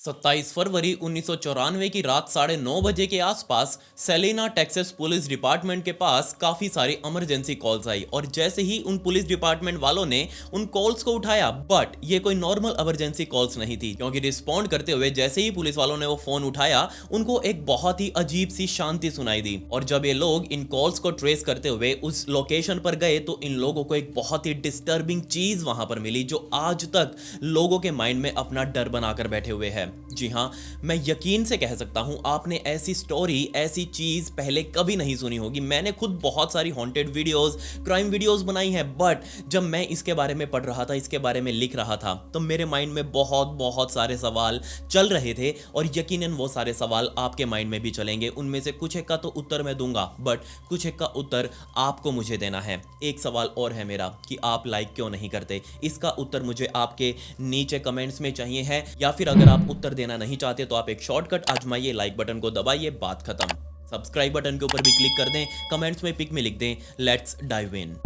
27 फरवरी 1994 की रात 9:30 बजे के आसपास सेलेना टेक्सास पुलिस डिपार्टमेंट के पास काफी सारी इमरजेंसी कॉल्स आई और जैसे ही उन पुलिस डिपार्टमेंट वालों ने उन कॉल्स को उठाया, बट ये कोई नॉर्मल इमरजेंसी कॉल्स नहीं थी, क्योंकि रिस्पॉन्ड करते हुए जैसे ही पुलिस वालों ने वो फोन उठाया उनको एक बहुत ही अजीब सी शांति सुनाई दी। और जब ये लोग इन कॉल्स को ट्रेस करते हुए उस लोकेशन पर गए तो इन लोगों को एक बहुत ही डिस्टर्बिंग चीज वहां पर मिली जो आज तक लोगों के माइंड में अपना डर बनाकर बैठे हुए है। जी हाँ, मैं यकीन से कह सकता हूं आपने ऐसी स्टोरी, ऐसी चीज पहले कभी नहीं सुनी होगी। मैंने खुद बहुत सारी हॉन्टेड वीडियोस, क्राइम वीडियोस बनाई हैं, बट जब मैं इसके बारे में पढ़ रहा था, इसके बारे में लिख रहा था, तो मेरे माइंड में बहुत बहुत सारे सवाल चल रहे थे और यकीनन वो सारे सवाल आपके माइंड में भी चलेंगे। उनमें से कुछ एक का तो उत्तर मैं दूंगा, बट कुछ एक का उत्तर आपको मुझे देना है। एक सवाल और है मेरा कि आप लाइक क्यों नहीं करते, इसका उत्तर मुझे आपके नीचे कमेंट्स में चाहिए है, या फिर अगर आप उत्तर देना नहीं चाहते तो आप एक शॉर्टकट आजमाइए, लाइक बटन को दबाइए, बात खत्म। सब्सक्राइब बटन के ऊपर भी क्लिक कर दें, कमेंट्स में पिक में लिख दें, लेट्स डाइव इन।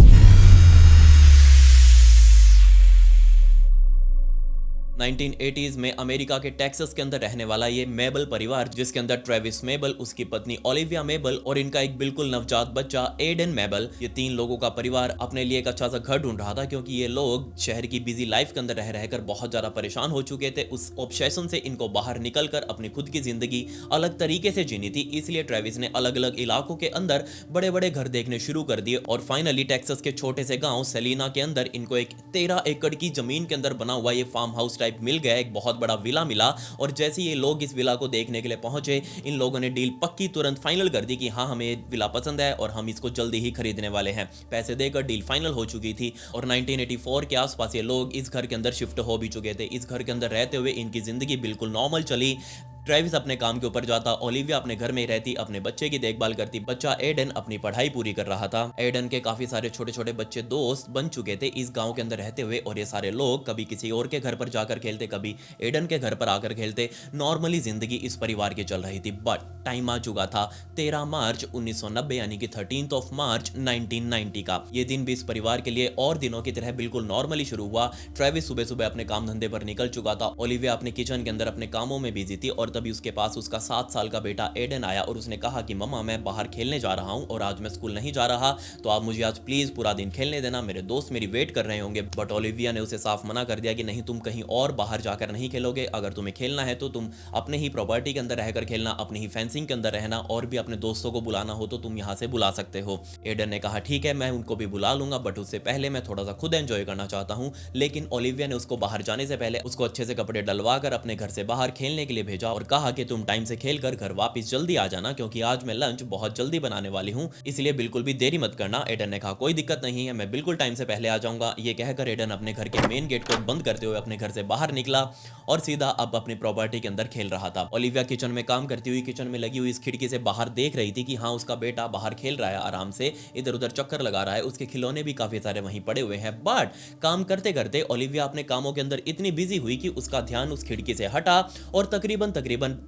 1980s में अमेरिका के टेक्सास के अंदर रहने वाला ये मेबल परिवार, जिसके अंदर ट्रेविस मेबल, उसकी पत्नी ओलिविया मेबल और इनका एक बिल्कुल नवजात बच्चा एडन मेबल, ये 3 लोगों का परिवार अपने लिए एक अच्छा सा घर ढूंढ रहा था, क्योंकि ये लोग शहर की बिजी लाइफ के अंदर रह रहकर बहुत ज्यादा परेशान हो चुके थे। उस ऑब्सेशन से इनको बाहर निकलकर अपनी खुद की जिंदगी अलग तरीके से जीनी थी, इसलिए ट्रेविस ने अलग अलग इलाकों के अंदर बड़े बड़े घर देखने शुरू कर दिए और फाइनली टेक्सास के छोटे से गांव सेलिना के अंदर इनको एक 13 एकड़ की जमीन के अंदर बना हुआ ये फार्म हाउस टाइप मिल गया, एक बहुत बड़ा विला मिला। और जैसे ये लोग इस विला को देखने के लिए पहुंचे, इन लोगों ने डील पक्की तुरंत फाइनल कर दी कि हाँ, हमें विला पसंद है और हम इसको जल्दी ही खरीदने वाले हैं। पैसे देकर डील फाइनल हो चुकी थी और 1984 के आसपास ये लोग इस घर के अंदर शिफ्ट हो भी चुके थे। इस घर के अंदर रहते हुए इनकी जिंदगी बिल्कुल नॉर्मल चली। ट्रेविस अपने काम के ऊपर जाता, ओलिविया अपने घर में ही रहती, अपने बच्चे की देखभाल करती, बच्चा एडन अपनी पढ़ाई पूरी कर रहा था। एडन के काफी सारे छोटे छोटे बच्चे दोस्त बन चुके थे इस गांव के अंदर रहते हुए, और ये सारे लोग कभी किसी और के घर पर जाकर खेलते, कभी एडन के घर पर आकर खेलते। नॉर्मली जिंदगी इस परिवार की चल रही थी, बट टाइम आ चुका था 13 मार्च 1990 यानी कि 13th of March 1990 का। ये दिन भी इस परिवार के लिए और दिनों की तरह बिल्कुल नॉर्मली शुरू हुआ। ट्रेविस सुबह सुबह अपने काम धंधे पर निकल चुका था, ओलिविया अपने किचन के अंदर अपने कामों में बिजी थी, और तभी उसके पास उसका 7 साल का बेटा एडन आया और उसने कहा कि मम्मा, मैं बाहर खेलने जा रहा हूं और आज मैं स्कूल नहीं जा रहा, तो आप मुझे आज प्लीज पूरा दिन खेलने देना, मेरे दोस्त मेरी वेट कर रहे होंगे। बट ओलिविया ने उसे साफ मना कर दिया कि नहीं, तुम कहीं और बाहर जाकर नहीं खेलोगे, अगर तुम्हें खेलना है तो तुम अपने ही प्रॉपर्टी के अंदर रहकर खेलना, अपनी ही फेंसिंग के अंदर रहना, और भी अपने दोस्तों को बुलाना हो तो तुम यहां से बुला सकते हो। एडन ने कहा ठीक है, मैं उनको भी बुला लूंगा, बट उससे पहले मैं थोड़ा सा खुद एंजॉय करना चाहता हूं। लेकिन ओलिविया ने उसको बाहर जाने से पहले उसको अच्छे से कपड़े डलवा कर अपने घर से बाहर खेलने के लिए भेजा और कहा कि तुम टाइम से खेलकर घर वापस जल्दी आ जाना, क्योंकि आज मैं लंच बहुत जल्दी बनाने वाली हूं, इसलिए बिल्कुल भी देरी मत करना। एडन ने कहा कोई दिक्कत नहीं है, मैं बिल्कुल टाइम से पहले आ जाऊंगा। ये कहकर एडन अपने घर के मेन गेट को बंद करते हुए अपने घर से बाहर निकला और सीधा अब अपनी प्रॉपर्टी के अंदर खेल रहा था। ओलिविया किचन में काम करती हुई किचन में लगी हुई इस खिड़की से बाहर देख रही थी कि हाँ, उसका बेटा बाहर खेल रहा है, आराम से इधर उधर चक्कर लगा रहा है, उसके खिलौने भी काफी सारे वहीं पड़े हुए हैं। बट काम करते करते ओलिविया अपने कामों के अंदर इतनी बिजी हुई कि उसका ध्यान उस खिड़की से हटा और तकरीबन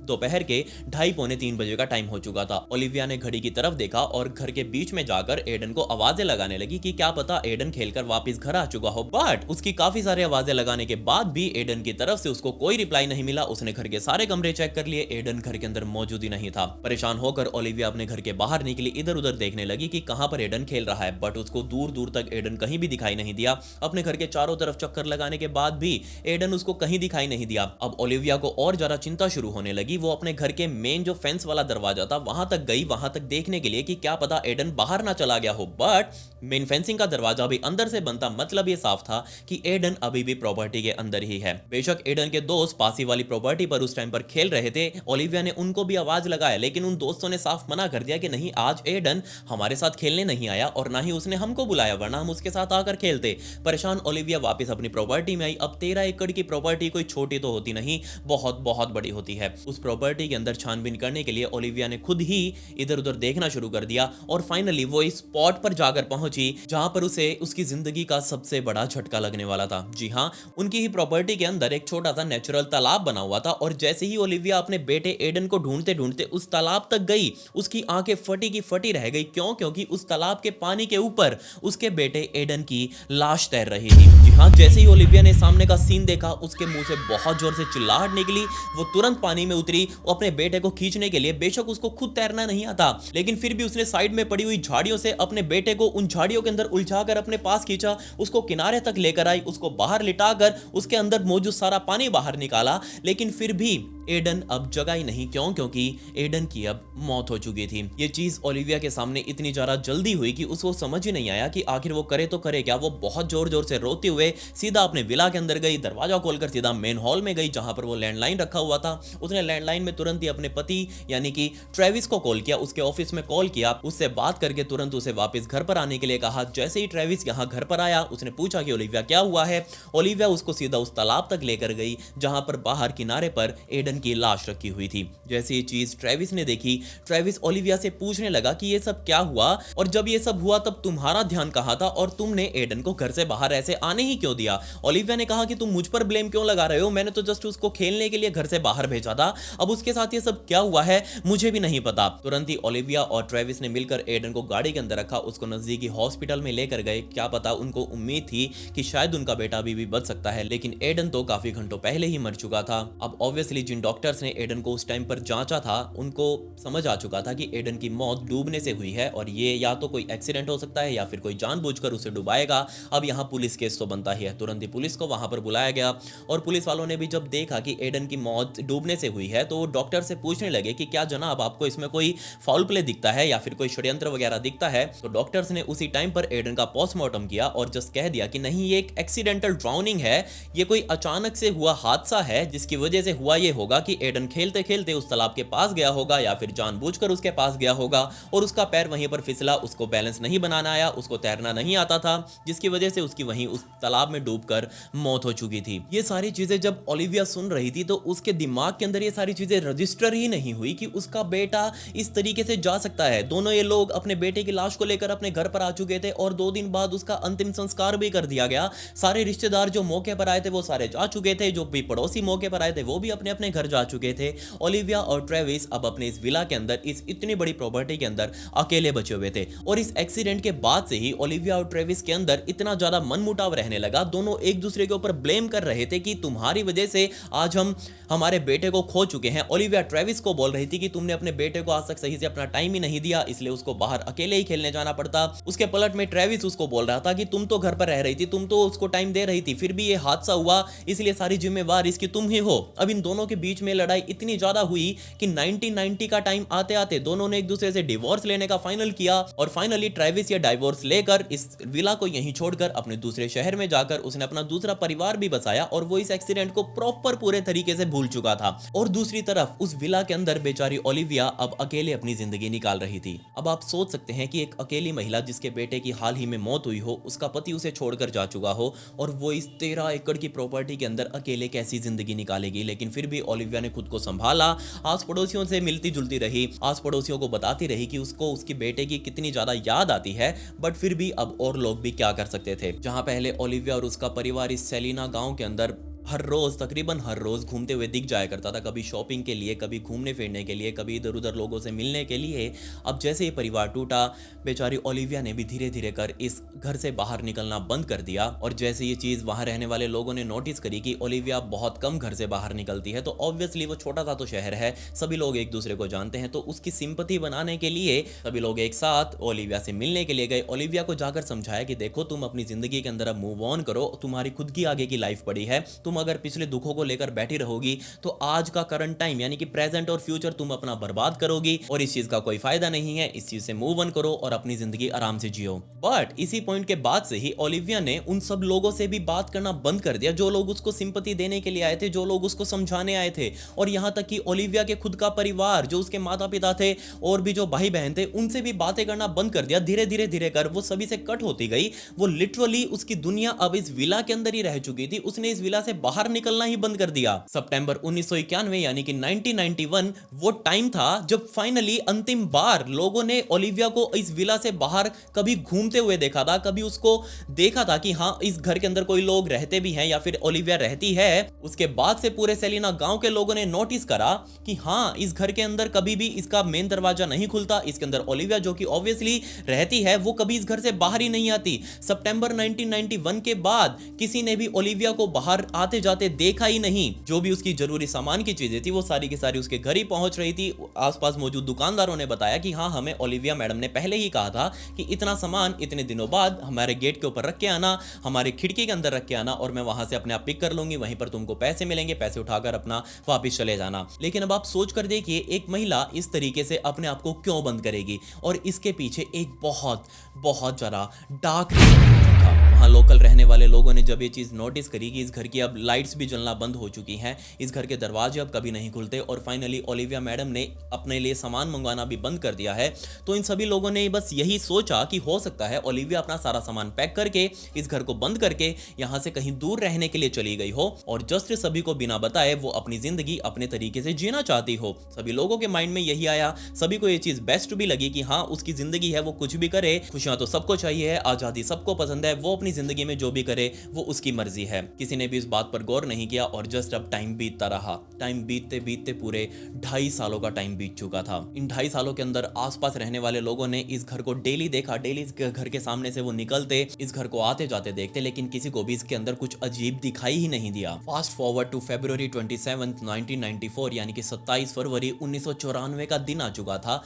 दोपहर के 2:30-3 बजे का टाइम हो चुका था। ओलिविया ने घड़ी की तरफ देखा और घर के बीच में जाकर एडन को आवाजें लगाने लगी कि क्या पता एडन खेलकर वापस घर आ चुका हो। बट उसकी काफी सारी आवाजें लगाने के बाद भी एडन की तरफ से उसको कोई रिप्लाई नहीं मिला। उसने घर के सारे कमरे चेक कर लिए, एडन घर के अंदर मौजूद ही नहीं था। परेशान होकर ओलिविया अपने घर के बाहर निकली, इधर उधर देखने लगी कि कहां पर एडन खेल रहा है, बट उसको दूर दूर तक एडन कहीं भी दिखाई नहीं दिया। अपने घर के चारों तरफ चक्कर लगाने के बाद भी एडन उसको कहीं दिखाई नहीं दिया। अब ओलिविया को और ज्यादा चिंता शुरू होने लगी। वो अपने घर के मेन जो फेंस वाला दरवाजा था वहां तक गई, वहां तक देखने के लिए कि क्या पता एडन बाहर ना चला गया हो। बट मेन फेंसिंग का दरवाजा भी अंदर से बनता, मतलब ये साफ था कि एडन अभी भी प्रॉपर्टी के अंदर ही है। बेशक एडन के दोस्त पासी वाली प्रॉपर्टी पर उस टाइम पर खेल रहे थे, ओलिविया ने उनको भी आवाज लगाया, लेकिन उन दोस्तों ने साफ मना कर दिया कि नहीं, आज एडन हमारे साथ खेलने नहीं आया और ना ही उसने हमको बुलाया, वरना हम उसके साथ आकर खेलते। परेशान ओलिविया वापस अपनी प्रॉपर्टी में आई। अब 13 एकड़ की प्रॉपर्टी कोई छोटी तो होती नहीं, बहुत बहुत बड़ी होती है। है। उस प्रॉपर्टी के अंदर छानबीन करने के लिए ओलिविया ने खुद ही इधर उधर देखना शुरू कर दिया और फाइनली वो इस स्पॉट पर जाकर पहुंची जहां पर उसे उसकी जिंदगी का सबसे बड़ा झटका लगने वाला था। जी हां, उनकी ही प्रॉपर्टी के अंदर एक छोटा सा नेचुरल तालाब बना हुआ था और जैसे ही ओलिविया अपने बेटे एडन को ढूंढते ढूंढते उस तालाब तक गई, उसकी आंखें फटी की फटी रह गई। क्यों? क्योंकि उस तालाब के पानी के ऊपर उसके बेटे एडन की लाश तैर रही थी। जी हां, जैसे ही ओलिविया ने सामने का सीन देखा, उसके मुंह से बहुत जोर से चिल्लाहट निकली। वो तुरंत पानी में उतरी और अपने बेटे को खींचने के लिए, बेशक उसको खुद तैरना नहीं आता, लेकिन फिर भी उसने साइड में पड़ी हुई झाड़ियों से अपने बेटे को उन झाड़ियों के अंदर उलझाकर अपने पास खींचा, उसको किनारे तक लेकर आई, उसको बाहर लिटाकर उसके अंदर मौजूद सारा पानी बाहर निकाला। लेकिन फिर भी एडन अब जगा ही नहीं। क्यों? क्योंकि एडन की अब मौत हो चुकी थी। ये चीज ओलिविया के सामने इतनी ज्यादा जल्दी हुई कि उसको समझ ही नहीं आया कि आखिर वो करे तो करे क्या। वो बहुत जोर जोर से रोते हुए सीधा अपने विला के अंदर गई, दरवाजा खोलकर सीधा मेन हॉल में गई जहां पर वो लैंडलाइन रखा हुआ था। उसने लैंडलाइन में तुरंत ही अपने पति यानी कि ट्रेविस को कॉल किया, उसके ऑफिस में कॉल किया, उससे बात करके तुरंत उसे वापस घर पर आने के लिए कहा। जैसे ही ट्रेविस यहाँ घर पर आया, उसने पूछा कि ओलिविया क्या हुआ है। ओलिविया उसको सीधा उस तालाब तक लेकर गई जहां पर बाहर किनारे पर एडन की लाश रखी हुई थी। जैसे ये चीज ट्रेविस ने देखी, ट्रेविस ओलिविया से पूछने लगा कि ये सब क्या हुआ और जब ये सब हुआ तब तुम्हारा ध्यान कहां था और तुमने एडन को घर से बाहर ऐसे आने ही क्यों दिया। ओलिविया ने कहा कि तुम मुझ पर ब्लेम क्यों लगा रहे हो, मैंने तो जस्ट उसको खेलने के लिए घर से बाहर भेजा था, अब उसके साथ ये सब क्या हुआ है मुझे भी नहीं पता। तुरंत ही ओलिविया और ट्रेविस ने मिलकर एडन को गाड़ी के अंदर रखा, उसको नजदीकी हॉस्पिटल में लेकर गए। क्या पता, उनको उम्मीद थी कि शायद उनका बेटा अभी भी बच सकता है, लेकिन एडन तो काफी घंटों पहले ही मर चुका था। अब ऑब्वियसली जिन डॉक्टर्स ने एडन को उस टाइम पर जांचा था, उनको समझ आ चुका था कि एडन की मौत डूबने से हुई है और ये या तो कोई एक्सीडेंट हो सकता है या फिर कोई जानबूझकर उसे डुबाएगा। अब यहाँ पुलिस केस तो बनता ही है। तुरंत ही पुलिस को वहां पर बुलाया गया और पुलिस वालों ने भी जब देखा कि एडन की मौत डूबने से हुई है तो डॉक्टर से पूछने लगे कि क्या जनाब आपको इसमें कोई फाउल प्ले दिखता है या फिर कोई षड्यंत्र वगैरह दिखता है। तो डॉक्टर्स ने उसी टाइम पर एडन का पोस्टमार्टम किया और जस्ट कह दिया कि नहीं, ये एक एक्सीडेंटल ड्राउनिंग है, ये कोई अचानक से हुआ हादसा है जिसकी वजह से हुआ ये होगा कि एडन खेलते खेलते उस तालाब के पास गया होगा या फिर जानबूझकर उसके पास गया होगा और उसका पैर वहीं पर फिसला, उसको बैलेंस नहीं बनाना आया, उसको तैरना नहीं आता था, जिसकी वजह से उसकी वहीं उस तालाब में डूबकर मौत हो चुकी थी। ये सारी चीजें जब ओलिविया सुन रही थी तो उसके दिमाग के अंदर ये सारी चीजें रजिस्टर ही नहीं हुई कि उसका बेटा इस तरीके से जा सकता है। दोनों ये लोग अपने बेटे की लाश को लेकर अपने घर पर आ चुके थे और 2 दिन बाद उसका अंतिम संस्कार भी कर दिया गया। सारे रिश्तेदार जो मौके पर आए थे वो सारे जा चुके थे, जो भी पड़ोसी मौके पर आए थे वो भी अपने अपने घर जा चुके थे। ओलिविया और ट्रेविस अब अपने इस विला के अंदर, इस इतनी बड़ी प्रॉपर्टी के अंदर अकेले बचे हुए थे और इस एक्सीडेंट के बाद से ही ओलिविया और ट्रेविस के अंदर इतना ज्यादा मनमुटाव रहने लगा। दोनों एक दूसरे के ऊपर ब्लेम कर रहे थे कि तुम्हारी वजह से आज हम हमारे बेटे को खो चुके हैं। ओलिविया ट्रेविस को बोल रही थी कि तुमने अपने बेटे को आज तक सही से अपना टाइम ही नहीं दिया, इसलिए उसको बाहर अकेले ही खेलने जाना पड़ता। उसके पलट में ट्रेविस उसको बोल रहा था कि तुम तो घर पर रह रही थी, तुम तो उसको टाइम दे रही थी, फिर भी ये हादसा हुआ, इसलिए सारी जिम्मेवार इसकी तुम ही हो। अब इन दोनों के बीच में लड़ाई इतनी ज्यादा हुई कि 1990 का टाइम आते आते दोनों ने एक दूसरे से डिवोर्स लेने का फाइनल किया और फाइनली ट्रेविस ये डाइवोर्स लेकर इस विला को यहीं छोड़कर अपने दूसरे शहर में जाकर उसने अपना दूसरा परिवार भी बसाया और वो इस एक्सीडेंट को प्रॉपर पूरे तरीके से भूल चुका था। और दूसरी तरफ उस विला के अंदर बेचारी ओलिविया अब अकेले अपनी जिंदगी निकाल रही थी। अब आप सोच सकते हैं कि एक अकेली महिला जिसके बेटे की हाल ही में मौत हुई हो, उसका पति उसे छोड़कर जा चुका हो और वो इस 13 एकड़ की प्रॉपर्टी के अंदर अकेले कैसी जिंदगी निकालेगी। लेकिन फिर भी ओलिविया ने खुद को संभाला, आस पड़ोसियों से मिलती जुलती रही, आस पड़ोसियों को बताती रही कि उसको उसके बेटे की कितनी ज्यादा याद आती है। बट फिर भी अब और लोग भी क्या कर सकते थे। जहां पहले ओलिविया और उसका परिवार इस सेलिना गांव के अंदर हर रोज, तकरीबन हर रोज घूमते हुए दिख जाया करता था, कभी शॉपिंग के लिए, कभी घूमने फिरने के लिए, कभी इधर उधर लोगों से मिलने के लिए। अब जैसे ही परिवार टूटा, बेचारी ओलिविया ने भी धीरे धीरे कर इस घर से बाहर निकलना बंद कर दिया। और जैसे ये चीज वहां रहने वाले लोगों ने नोटिस करी कि ओलिविया बहुत कम घर से बाहर निकलती है, तो ऑब्वियसली वो छोटा सा तो शहर है, सभी लोग एक दूसरे को जानते हैं, तो उसकी सिंपैथी बनाने के लिए सभी लोग एक साथ ओलिविया से मिलने के लिए गए। ओलिविया को जाकर समझाया कि देखो, तुम अपनी जिंदगी के अंदर अब मूव ऑन करो, तुम्हारी खुद की आगे की लाइफ पड़ी है, तुम अगर पिछले दुखों को लेकर बैठी रहोगी तो आज का करंट टाइम यानी कि प्रेजेंट और फ्यूचर तुम अपना बर्बाद करोगी और इस चीज का कोई फायदा नहीं है। इस चीज से मूव ऑन करो और अपनी जिंदगी आराम से जियो। बट इसी पॉइंट के बाद से ही ओलिविया ने उन सब लोगों से भी बात करना बंद कर दिया जो लोग उसको सिंपैथी देने के लिए आए थे, जो लोग उसको समझाने आए थे। और यहां तक कि ओलिविया के खुद का परिवार, जो उसके माता पिता थे और भी जो भाई बहन थे, उनसे भी बातें करना बंद कर दिया। धीरे धीरे धीरे कर वो सभी से कट होती गई। वो लिटरली उसकी दुनिया अब इस विला के अंदर ही रह चुकी थी, उसने इस विला से बाहर निकलना ही बंद कर दिया। सितंबर 1991 यानी कि 1991 वो टाइम था जब फाइनली अंतिम बार लोगों ने ओलिविया को इस विला से बाहर कभी घूमते हुए देखा था, कभी उसको देखा था कि हाँ इस घर के अंदर कोई लोग रहते भी हैं या फिर ओलिविया रहती है। उसके बाद से पूरे सेलिना गांव के लोगों ने नोटिस करा कि हाँ इस घर के अंदर कभी भी इसका मेन दरवाजा नहीं खुलता, इसके अंदर ओलिविया जो कि ऑब्वियसली रहती है वो कभी इस घर से बाहर ही नहीं आती। सितंबर 1991 के बाद किसी ने भी ओलिविया को बाहर आते जाते देखा ही नहीं। जो भी उसकी जरूरी सामान की चीजें थी वो सारी की सारी उसके घर ही पहुंच रही थी। आसपास मौजूद दुकानदारों ने बताया कि हाँ हमें ओलिविया मैडम ने पहले ही कहा था कि इतना सामान इतने दिनों बाद हमारे गेट के ऊपर रख के आना, हमारे खिड़की के अंदर रख के आना और मैं वहां से अपने आप पिक कर लूंगी, वहीं पर तुमको पैसे मिलेंगे, पैसे उठाकर अपना वापिस चले जाना। लेकिन अब आप सोच कर देखिए एक महिला इस तरीके से अपने आप को क्यों बंद करेगी, और इसके पीछे एक बहुत बहुत ज्यादा डार्क रीजन था। वहाँ लोकल रहने वाले लोगों ने जब ये चीज़ नोटिस करी कि इस घर की अब लाइट्स भी जलना बंद हो चुकी हैं, इस घर के दरवाजे अब कभी नहीं खुलते और फाइनली ओलिविया मैडम ने अपने लिए सामान मंगवाना भी बंद कर दिया है, तो इन सभी लोगों ने बस यही सोचा कि हो सकता है ओलिविया अपना सारा सामान पैक करके इस घर को बंद करके यहाँ से कहीं दूर रहने के लिए चली गई हो और जस्ट सभी को बिना बताए वो अपनी जिंदगी अपने तरीके से जीना चाहती हो। सभी लोगों के माइंड में यही आया, सभी को ये चीज बेस्ट भी लगी कि हाँ उसकी जिंदगी है, वो कुछ भी करे, खुशियां तो सबको चाहिए है, आजादी सबको पसंद है, वो अपनी जिंदगी में जो भी करे वो उसकी मर्जी है। किसी ने भी इस बात पर गौर नहीं किया और जस्ट अब टाइम बीतता रहा। टाइम बीतते बीतते पूरे 2.5 सालों का टाइम बीत चुका था। इन 2.5 सालों के अंदर आसपास रहने वाले लोगों ने इस घर को डेली देखा, डेली इस घर के सामने से वो निकलते, इस घर को आते जाते देखते, लेकिन किसी को भी इसके अंदर कुछ अजीब दिखाई ही नहीं दिया। फास्ट फॉरवर्ड टू February 27, 1994 यानी कि 27 फरवरी 1994 का दिन आ चुका था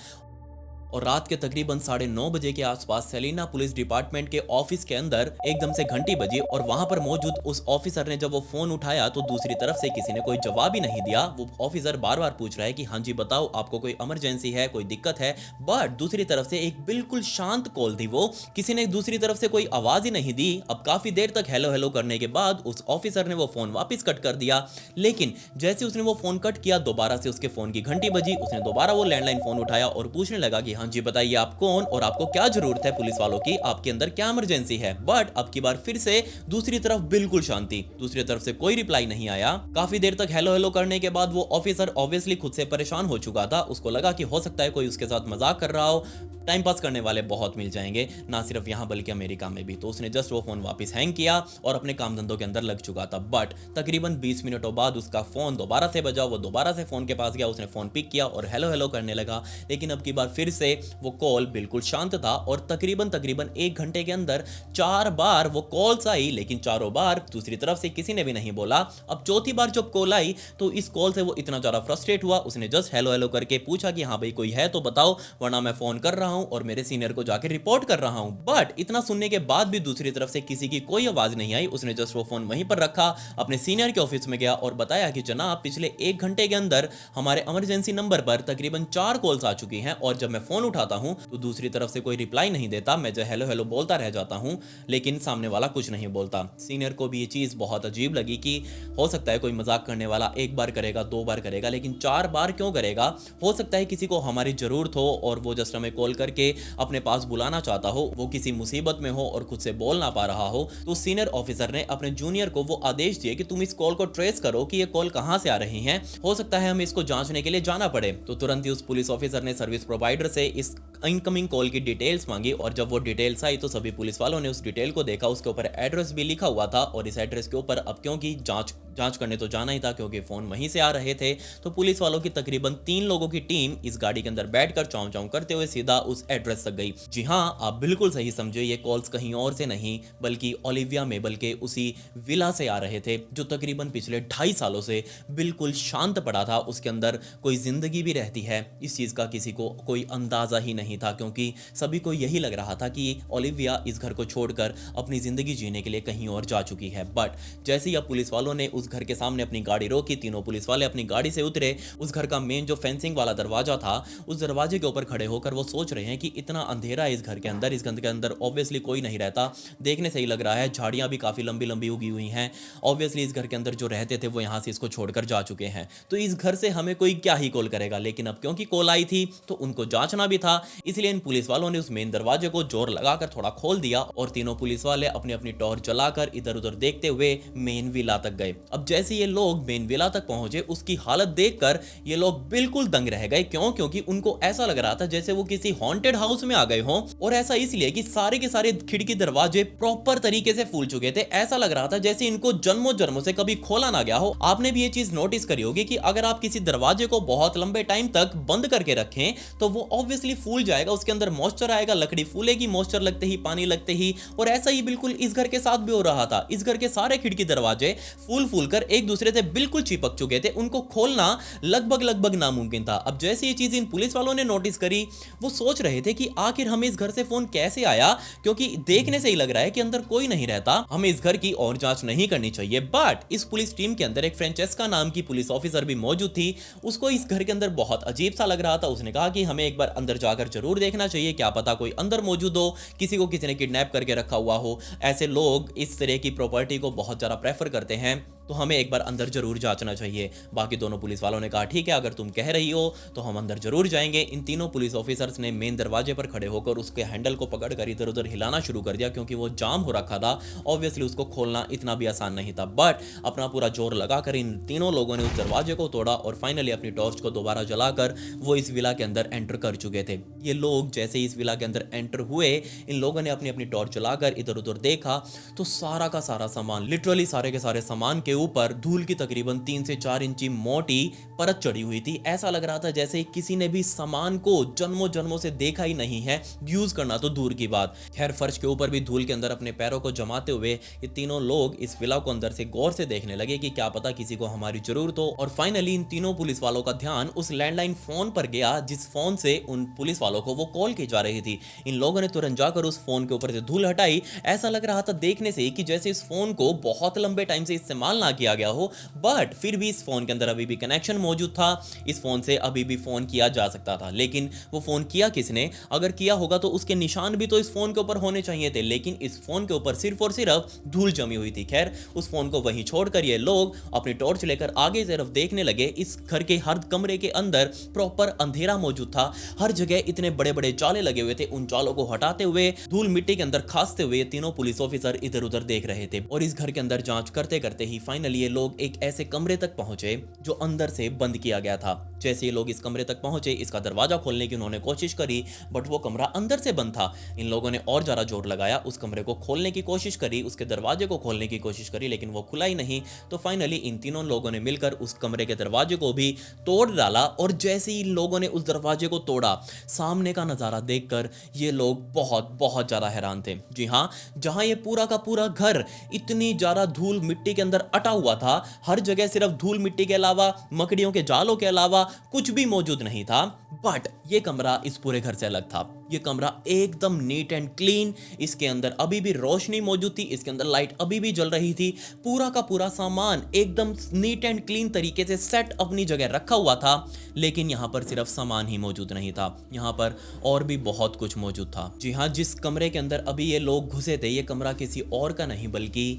और रात के तकरीबन 9:30 बजे के आसपास सेलिना पुलिस डिपार्टमेंट के ऑफिस के अंदर एकदम से घंटी बजी और वहां पर मौजूद उस ऑफिसर ने जब वो फोन उठाया तो दूसरी तरफ से किसी ने कोई जवाब ही नहीं दिया। वो ऑफिसर बार बार पूछ रहा है कि हाँ जी बताओ, आपको कोई इमरजेंसी है, कोई दिक्कत है, बट दूसरी तरफ से एक बिल्कुल शांत कॉल थी, वो किसी ने दूसरी तरफ से कोई आवाज ही नहीं दी। अब काफी देर तक हेलो हेलो करने के बाद उस ऑफिसर ने वो फोन वापस कट कर दिया, लेकिन जैसे उसने वो फोन कट किया दोबारा से उसके फोन की घंटी बजी। उसने दोबारा वो लैंडलाइन फोन उठाया और पूछने लगा कि हाँ जी बताइए आप कौन और आपको क्या जरूरत है पुलिस वालों की, आपके अंदर क्या इमरजेंसी है। बट अब की बार फिर से दूसरी तरफ बिल्कुल शांति, दूसरी तरफ से कोई रिप्लाई नहीं आया। काफी देर तक हेलो हेलो करने के बाद वो ऑफिसर ऑब्वियसली खुद से परेशान हो चुका था। उसको लगा कि हो सकता है कोई उसके साथ मजाक कर रहा हो, टाइम पास करने वाले बहुत मिल जाएंगे, ना सिर्फ यहाँ बल्कि अमेरिका में भी। तो उसने जस्ट वो फोन वापस हैंग किया और अपने काम धंधों के अंदर लग चुका था। बट तकरीबन 20 मिनटों बाद उसका फोन दोबारा से बजा, वो दोबारा से फोन के पास गया, उसने फोन पिक किया और हेलो हेलो करने लगा, लेकिन अब की बार फिर से वो कॉल बिल्कुल शांत था और तकरीबन 1 घंटे के अंदर 4 बार वो कॉल्स आई, लेकिन चारों बार दूसरी तरफ से किसी ने भी नहीं बोला। अब चौथी बार जब कॉल आई तो इस कॉल से वो इतना ज्यादा फ्रस्ट्रेट हुआ, उसने जस्ट हेलो हेलो करके पूछा कि हाँ भाई कोई है तो बताओ, वरना मैं फोन कर रहा हूं और मेरे सीनियर को जाके रिपोर्ट कर रहा हूं। बट इतना सुनने के बाद भी दूसरी तरफ से किसी की कोई आवाज नहीं आई। उसने जस्ट वो फोन वहीं पर रखा, अपने सीनियर के ऑफिस में गया और बताया कि जनाब पिछले 1 घंटे के अंदर हमारे इमरजेंसी नंबर पर तकरीबन 4 कॉल्स आ चुकी हैं और जब मैं फोन उठाता हूं तो दूसरी तरफ से कोई रिप्लाई नहीं देता, मैं जो हेलो हेलो बोलता रह जाता हूं लेकिन सामने वाला कुछ नहीं बोलता। सीनियर को भी ये चीज बहुत अजीब लगी कि हो सकता है कोई मजाक करने वाला 1 बार करेगा, 2 बार करेगा, लेकिन 4 बार क्यों करेगा। हो सकता है किसी को हमारी जरूरत हो और वो जस्ट हमें कॉल करके अपने पास बुलाना चाहता हो, वो किसी मुसीबत में हो और खुद से बोल ना पा रहा हो। तो सीनियर ऑफिसर ने अपने जूनियर को वो आदेश दिए कि तुम इस कॉल को ट्रेस करो कि ये कॉल कहां से आ रही हैं, हो सकता है हमें इसको जांचने के लिए जाना पड़े। तो तुरंत ही उस पुलिस ऑफिसर ने सर्विस प्रोवाइडर से इस इनकमिंग कॉल की डिटेल्स मांगी और जब वो डिटेल्स आई तो सभी पुलिस वालों ने उस डिटेल को देखा, उसके ऊपर एड्रेस भी लिखा हुआ था और इस एड्रेस के ऊपर अब क्योंकि जांच करने तो जाना ही था क्योंकि फोन वहीं से आ रहे थे, तो पुलिस वालों की तकरीबन 3 लोगों की टीम इस गाड़ी के अंदर बैठकर चाँव चाँव करते हुए सीधा उस एड्रेस तक गई। जी हाँ, आप बिल्कुल सही समझे, ये कॉल्स कहीं और से नहीं बल्कि ओलिविया मेबल के उसी विला से आ रहे थे जो तकरीबन पिछले 2.5 सालों से बिल्कुल शांत पड़ा था। उसके अंदर कोई जिंदगी भी रहती है, इस चीज का किसी को कोई अंदाजा ही नहीं था क्योंकि सभी को यही लग रहा था कि ओलिविया इस घर को छोड़कर अपनी जिंदगी जीने के लिए कहीं और जा चुकी है। बट जैसे ही अब पुलिस वालों ने उस घर के सामने अपनी गाड़ी रोकी, तीनों पुलिस वाले अपनी गाड़ी से उतरे। उस घर का मेन जो फेंसिंग वाला दरवाजा था, उस दरवाजे के ऊपर खड़े होकर वो सोच रहे हैं कि इतना अंधेरा है इस घर के अंदर, इस घर के अंदर ऑब्वियसली कोई नहीं रहता, देखने से ही लग रहा है झाड़ियां भी काफी लंबी लंबी उगी हुई हैं, ऑब्वियसली इस घर के अंदर जो रहते थे वो यहाँ से इसको छोड़कर जा चुके हैं, तो इस घर से हमें कोई क्या ही कॉल करेगा। लेकिन अब क्योंकि कॉल आई थी तो उनको जांचना भी था, इसलिए इन पुलिस वालों ने उस मेन दरवाजे को जोर लगाकर थोड़ा खोल दिया और तीनों पुलिस वाले अपनी अपनी टॉर्च जलाकर इधर उधर देखते हुए मेन विला तक गए। अब जैसे ये लोग मेन विला तक पहुंचे, उसकी हालत देखकर ये लोग बिल्कुल दंग रह गए। क्यों? क्योंकि उनको ऐसा लग रहा था जैसे वो किसी हॉन्टेड हाउस में आ गए हों, और ऐसा इसलिए कि सारे के सारे खिड़की दरवाजे प्रॉपर तरीके से फूल चुके थे। ऐसा लग रहा था जैसे इनको जन्मों जन्मों से कभी खोला ना गया हो। आपने भी ये चीज नोटिस करी होगी कि अगर आप किसी दरवाजे को बहुत लंबे टाइम तक बंद करके रखें तो वो ऑब्वियसली फूल जाएगा, उसके अंदर मॉइस्चर आएगा, लकड़ी फूलेगी मॉइस्चर लगते ही, पानी लगते ही। और ऐसा ही बिल्कुल इस घर के साथ भी हो रहा था। इस घर के सारे खिड़की दरवाजे फूल कर एक दूसरे से बिल्कुल चिपक चुके थे, उनको खोलना लगभग नामुमकिन था। अब जैसे ये चीज इन पुलिस वालों ने नोटिस करी, वो सोच रहे थे कि आखिर हमें इस घर से फोन कैसे आया, क्योंकि देखने से ही लग रहा है कि अंदर कोई नहीं रहता, हमें इस घर की और जांच नहीं करनी चाहिए। बट इस पुलिस टीम के अंदर एक फ्रेंचेस्का नाम की पुलिस ऑफिसर भी मौजूद थी। उसको इस घर के अंदर बहुत अजीब सा लग रहा था। उसने कहा कि हमें एक बार अंदर जाकर जरूर देखना चाहिए, क्या पता कोई अंदर मौजूद हो, किसी को किसी ने किडनैप करके रखा हुआ हो। ऐसे लोग इस तरह की प्रॉपर्टी को बहुत ज्यादा प्रेफर करते हैं, तो हमें एक बार अंदर जरूर जांचना चाहिए। बाकी दोनों पुलिस वालों ने कहा ठीक है, अगर तुम कह रही हो तो हम अंदर जरूर जाएंगे। इन तीनों पुलिस ऑफिसर्स ने मेन दरवाजे पर खड़े होकर उसके हैंडल को पकड़कर इधर उधर हिलाना शुरू कर दिया, क्योंकि वो जाम हो रखा था। ऑब्वियसली उसको खोलना इतना भी आसान नहीं था, बट अपना पूरा जोर लगाकर इन तीनों लोगों ने उस दरवाजे को तोड़ा और फाइनली अपनी टॉर्च को दोबारा जलाकर वो इस विला के अंदर एंटर कर चुके थे। ये लोग जैसे इस विला के अंदर एंटर हुए, इन लोगों ने अपनी अपनी टॉर्च जलाकर इधर उधर देखा तो सारा का सारा सामान, लिटरली सारे के सारे सामान के ऊपर धूल की तकरीबन 3 से 4 इंची मोटी परत चढ़ी हुई थी। ऐसा लग रहा था जैसे किसी ने भी सामान को जन्मों जन्मों से देखा ही नहीं है, यूज करना तो दूर की बात। खैर, फर्श के ऊपर भी धूल के अंदर अपने पैरों को जमाते हुए ये तीनों लोग इस विला को अंदर से गौर से देखने लगे कि क्या पता किसी को हमारी जरूरत हो। और फाइनली इन तीनों पुलिस वालों का ध्यान उस लैंडलाइन फोन पर गया जिस फोन से उन पुलिस वालों को वो कॉल की जा रही थी। इन लोगों ने तुरंत जाकर उस फोन के ऊपर से धूल हटाई। ऐसा लग रहा था देखने से कि जैसे इस फोन को बहुत लंबे टाइम से इस्तेमाल ना किया गया हो, बट फिर भी इस फोन के अंदर अभी भी कनेक्शन मौजूद था। इस फोन से अभी भी फोन किया जा सकता था। लेकिन वो फोन किया किसने? अगर किया होगा तो उसके निशान भी तो इस फोन के ऊपर होने चाहिए थे, लेकिन इस फोन के ऊपर सिर्फ और सिर्फ धूल जमी हुई थी। खैर, उस फोन को वहीं छोड़कर ये लोग अपनी टॉर्च लेकर आगे तरफ देखने लगे। इस घर के हर कमरे के अंदर प्रॉपर अंधेरा मौजूद था। हर जगह इतने बड़े बड़े जाले लगे हुए थे। उन जालों को हटाते हुए, धूल मिट्टी के अंदर खासते हुए तीनों पुलिस ऑफिसर इधर उधर देख रहे थे। और इस घर के अंदर जांच करते करते ही फाइनली ये लोग एक ऐसे कमरे तक पहुंचे जो अंदर से बंद किया गया था। जैसे ये लोग इस कमरे तक पहुंचे, इसका दरवाजा खोलने की उन्होंने कोशिश करी, बट वो कमरा अंदर से बंद था। इन लोगों ने और ज्यादा जोर लगाया, उस कमरे को खोलने की कोशिश करी, उसके दरवाजे को खोलने की कोशिश करी, लेकिन वो खुला ही नहीं। तो फाइनली इन तीनों लोगों ने मिलकर उस कमरे के दरवाजे को भी तोड़ डाला। और जैसे ही इन लोगों ने उस दरवाजे को तोड़ा, सामने का नजारा देखकर ये लोग बहुत बहुत ज्यादा हैरान थे। जी हाँ, जहां ये पूरा का पूरा घर इतनी ज्यादा धूल मिट्टी के अंदर अटा हुआ था, हर जगह सिर्फ धूल मिट्टी के अलावा, मकड़ियों के जालों के अलावा कुछ भी मौजूद नहीं था। बट ये कमरा इस पूरे घर से अलग था। ये कमरा एकदम नीट एंड क्लीन, इसके अंदर अभी भी रोशनी मौजूद थी, इसके अंदर लाइट अभी भी जल रही थी। पूरा का पूरा सामान एकदम नीट एंड क्लीन तरीके से सेट अपनी जगह रखा हुआ था। लेकिन यहाँ पर सिर्फ सामान ही मौजूद नहीं था, यहाँ पर और भी बहुत कुछ मौजूद था। जी हाँ, जिस कमरे के अंदर अभी ये लोग घुसे थे, ये कमरा किसी और का नहीं बल्कि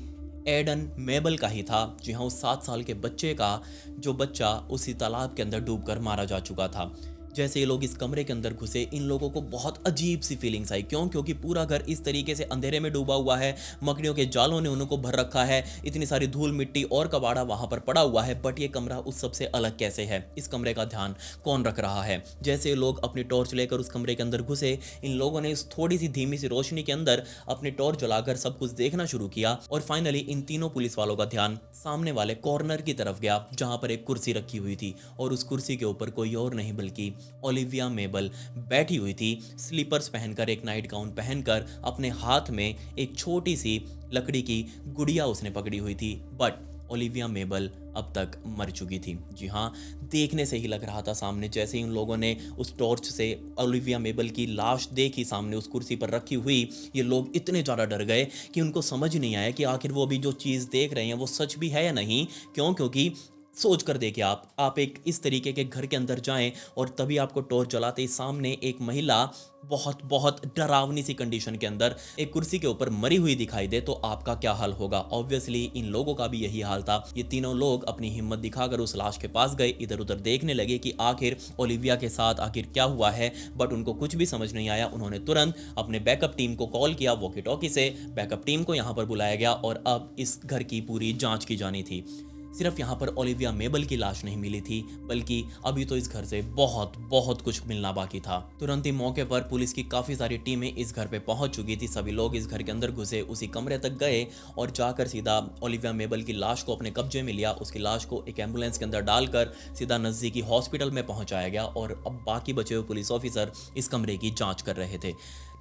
एडन मेबल का ही था। जी हाँ, उस 7 साल के बच्चे का, जो बच्चा उसी तालाब के अंदर डूबकर मारा जा चुका था। जैसे ये लोग इस कमरे के अंदर घुसे, इन लोगों को बहुत अजीब सी फीलिंग्स आई। क्यों? क्योंकि पूरा घर इस तरीके से अंधेरे में डूबा हुआ है, मकड़ियों के जालों ने उनको भर रखा है, इतनी सारी धूल मिट्टी और कबाड़ा वहां पर पड़ा हुआ है। बट ये कमरा उस सबसे अलग कैसे है? इस कमरे का ध्यान कौन रख रहा है? जैसे लोग अपनी टॉर्च लेकर उस कमरे के अंदर घुसे, इन लोगों ने इस थोड़ी सी धीमी सी रोशनी के अंदर अपनी टॉर्च जलाकर सब कुछ देखना शुरू किया। और फाइनली इन तीनों पुलिस वालों का ध्यान सामने वाले कॉर्नर की तरफ गया, जहां पर एक कुर्सी रखी हुई थी। और उस कुर्सी के ऊपर कोई और नहीं बल्कि ओलिविया मेबल बैठी हुई थी, स्लीपर्स पहनकर, एक नाइट गाउन पहनकर, अपने हाथ में एक छोटी सी लकड़ी की गुड़िया उसने पकड़ी हुई थी। बट ओलिविया मेबल अब तक मर चुकी थी। जी हाँ, देखने से ही लग रहा था सामने। जैसे ही उन लोगों ने उस टॉर्च से ओलिविया मेबल की लाश देखी सामने उस कुर्सी पर रखी हुई, ये लोग इतने ज़्यादा डर गए कि उनको समझ नहीं आया कि आखिर वो अभी जो चीज़ देख रहे हैं वो सच भी है या नहीं। क्यों? क्योंकि सोच कर देखिए, आप एक इस तरीके के घर के अंदर जाएं और तभी आपको टॉर्च जलाते ही सामने एक महिला बहुत बहुत डरावनी सी कंडीशन के अंदर एक कुर्सी के ऊपर मरी हुई दिखाई दे, तो आपका क्या हाल होगा? ऑब्वियसली इन लोगों का भी यही हाल था। ये तीनों लोग अपनी हिम्मत दिखाकर उस लाश के पास गए, इधर उधर देखने लगे कि आखिर ओलिविया के साथ आखिर क्या हुआ है। बट उनको कुछ भी समझ नहीं आया। उन्होंने तुरंत अपने बैकअप टीम को कॉल किया, वॉकी टॉकी से बैकअप टीम को यहाँ पर बुलाया गया और अब इस घर की पूरी जाँच की जानी थी। सिर्फ यहाँ पर ओलिविया मेबल की लाश नहीं मिली थी, बल्कि अभी तो इस घर से बहुत बहुत कुछ मिलना बाकी था। तुरंत ही मौके पर पुलिस की काफी सारी टीमें इस घर पे पहुंच चुकी थी। सभी लोग इस घर के अंदर घुसे, उसी कमरे तक गए और जाकर सीधा ओलिविया मेबल की लाश को अपने कब्जे में लिया। उसकी लाश को एक एम्बुलेंस के अंदर डालकर सीधा नजदीकी हॉस्पिटल में पहुंचाया गया और अब बाकी बचे हुए पुलिस ऑफिसर इस कमरे की जांच कर रहे थे।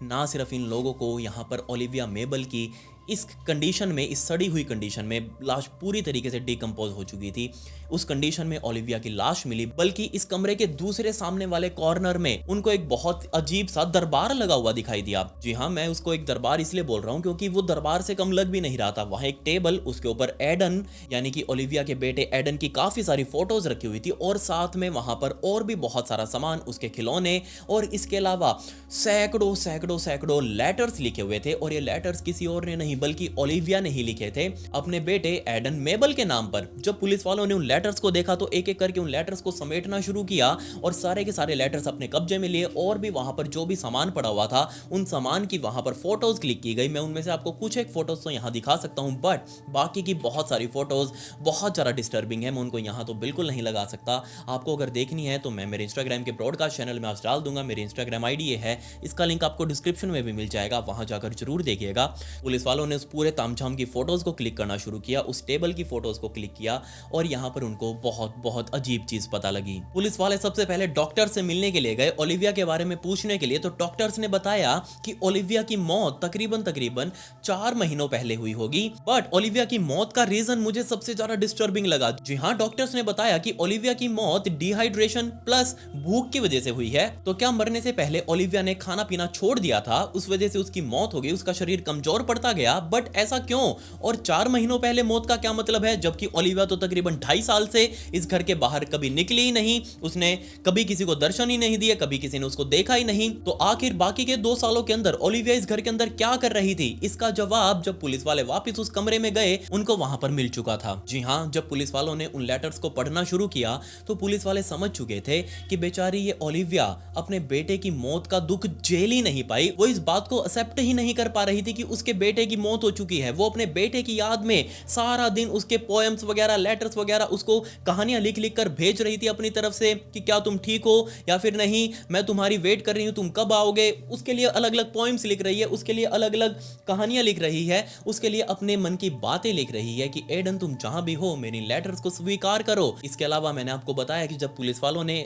ना सिर्फ इन लोगों को यहाँ पर ओलिविया मेबल की इस कंडीशन में, इस सड़ी हुई कंडीशन में, लाश पूरी तरीके से डिकम्पोज हो चुकी थी, उस कंडीशन में ओलिविया की लाश मिली, बल्कि इस कमरे के दूसरे सामने वाले कॉर्नर में उनको एक बहुत अजीब सा दरबार लगा हुआ दिखाई दिया। जी हाँ, मैं उसको एक दरबार इसलिए बोल रहा हूँ क्योंकि वो दरबार से कम लग भी नहीं रहा था। वहां एक टेबल, उसके ऊपर एडन यानी कि ओलिविया के बेटे एडन की काफी सारी फोटोज रखी हुई थी और साथ में वहां पर और भी बहुत सारा सामान, उसके खिलौने और इसके अलावा सैकड़ों सैकड़ों सैकड़ों लेटर्स लिखे हुए थे। और ये लेटर्स किसी और ने नहीं बल्कि ओलिविया ने ही लिखे थे अपने बेटे एडन मेबल के नाम पर। जब पुलिस वालों ने उन लेटर्स को देखा तो एक एक करके उन लेटर्स को समेटना शुरू किया और सारे के सारे लेटर्स अपने कब्जे में लिए और भी वहां पर जो भी सामान पड़ा हुआ था उन सामान की वहां पर फोटोज क्लिक की गई। मैं उनमें से आपको कुछ एक फोटोज तो यहां दिखा सकता हूं, बट बाकी की बहुत सारी फोटोज बहुत ज्यादा डिस्टर्बिंग है। मैं उनको यहां तो बिल्कुल नहीं लगा सकता। आपको अगर देखनी है तो मैं मेरे इंस्टाग्राम के ब्रॉडकास्ट चैनल में आज डाल दूंगा। मेरी इंस्टाग्राम आईडी है, इसका लिंक आपको डिस्क्रिप्शन में भी मिल जाएगा, वहां जाकर जरूर देखिएगा। पुलिस वालों ने उस पूरे तामझाम की फोटोज को क्लिक करना शुरू किया, उस टेबल की फोटोज को क्लिक किया और यहाँ पर उनको बहुत बहुत अजीब चीज पता लगी। पुलिस वाले सबसे पहले डॉक्टर से मिलने के लिए गए, ओलिविया के बारे में पूछने के लिए। तो डॉक्टर्स ने बताया कि ओलिविया की मौत तकरीबन 4 महीनों पहले हुई होगी, बट ओलिविया की मौत का रीजन मुझे सबसे ज्यादा डिस्टर्बिंग लगा। जी हाँ, डॉक्टर्स ने बताया कि ओलिविया की मौत डिहाइड्रेशन प्लस भूख की वजह से हुई है। तो क्या मरने से पहले ओलिविया ने खाना पीना छोड़ दिया था, उस वजह से उसकी मौत हो गई, उसका शरीर कमजोर पड़ता गया? बट ऐसा क्यों? और 4 महीनों पहले मौत का क्या मतलब है, जबकि ओलिविया तो तकरीबन 2.5 साल से इस घर के बाहर कभी निकली ही नहीं, उसने कभी किसी को दर्शन ही नहीं दिए, कभी किसी ने उसको देखा ही नहीं। तो आखिर बाकी के 2 सालों के अंदर ओलिविया इस घर के अंदर क्या कर रही थी? इसका जवाब जब पुलिस वाले वापस उस कमरे में गए उनको वहां पर मिल चुका था। जी हाँ, जब पुलिस वालों ने उन लेटर्स को पढ़ना शुरू किया तो पुलिस वाले समझ चुके थे कि बेचारी ये ओलिविया अपने बेटे की मौत का दुख झेल ही नहीं पाई। वो इस बात को एक्सेप्ट ही नहीं कर पा रही थी कि उसके बेटे की मौत हो चुकी है। वो अपने बेटे की याद में सारा दिन उसके पोएम्स वगैरह, लेटर्स वगैरह, उसको कहानियां लिख लिख कर भेज रही थी अपनी तरफ से कि क्या तुम ठीक हो या फिर नहीं, मैं तुम्हारी वेट कर रही हूं, तुम कब आओगे। उसके लिए अलग अलग पोएम्स लिख रही है, उसके लिए अलग अलग कहानियां लिख रही है, उसके लिए अपने मन की बातें लिख रही है कि एडन तुम जहां भी हो मेरी लेटर्स को स्वीकार करो। इसके अलावा मैंने आपको बताया कि जब पुलिस वालों ने